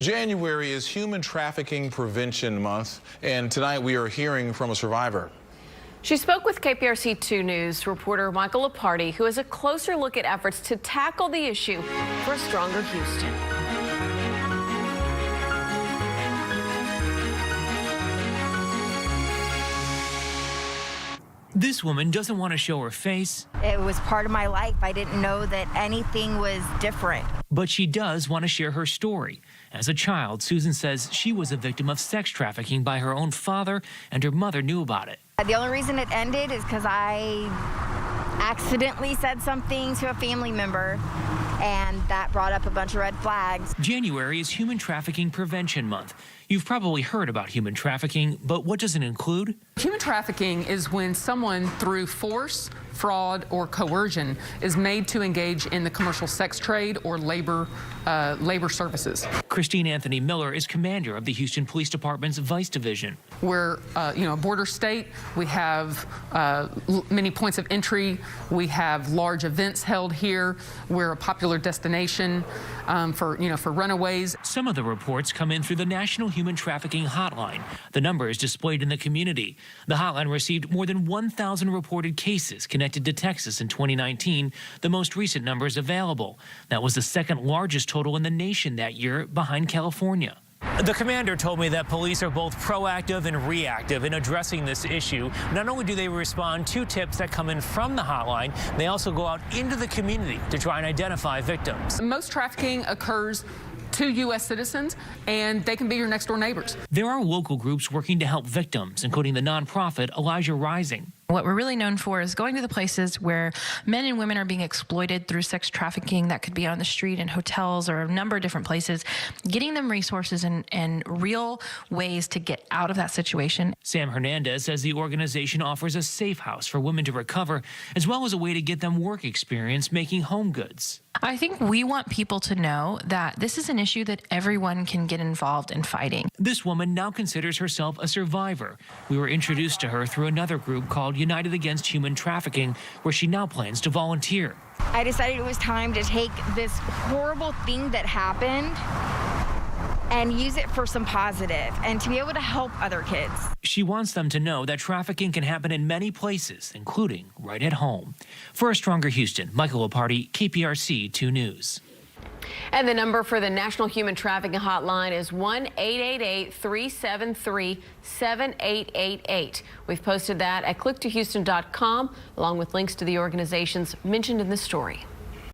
January is Human Trafficking Prevention Month, and tonight we are hearing from a survivor. She spoke with KPRC 2 News reporter Michael Leparty, who has a closer look at efforts to tackle the issue for a stronger Houston. This woman doesn't want to show her face. It was part of my life. I didn't know that anything was different. But she does want to share her story. As a child, Susan says she was a victim of sex trafficking by her own father, and her mother knew about it. The only reason it ended is because I accidentally said something to a family member, and that brought up a bunch of red flags. January is Human Trafficking Prevention Month. You've probably heard about human trafficking, but what does it include? Human trafficking is when someone, through force, fraud, or coercion, is made to engage in the commercial sex trade or labor services. Christine Anthony Miller is commander of the Houston Police Department's Vice Division. We're a border state. We have many points of entry. We have large events held here. We're a popular destination for runaways. Some of the reports come in through the National Human Trafficking Hotline. The number is displayed in the community. The hotline received more than 1,000 reported cases connected to Texas in 2019, the most recent numbers available. That was the second largest total in the nation that year, behind California. The commander told me that police are both proactive and reactive in addressing this issue. Not only do they respond to tips that come in from the hotline, they also go out into the community to try and identify victims. Most trafficking occurs to U.S. citizens, and they can be your next door neighbors. There are local groups working to help victims, including the nonprofit Elijah Rising. What we're really known for is going to the places where men and women are being exploited through sex trafficking. That could be on the street, in hotels, or a number of different places, getting them resources and real ways to get out of that situation. Sam Hernandez says the organization offers a safe house for women to recover, as well as a way to get them work experience making home goods. I think we want people to know that this is an issue that everyone can get involved in fighting. This woman now considers herself a survivor. We were introduced to her through another group called United Against Human Trafficking, where she now plans to volunteer. I decided it was time to take this horrible thing that happened and use it for some positive and to be able to help other kids. She wants them to know that trafficking can happen in many places, including right at home. For a Stronger Houston, Michael Leparty, KPRC 2 News. And the number for the National Human Trafficking Hotline is 1-888-373-7888. We've posted that at clicktohouston.com, along with links to the organizations mentioned in this story.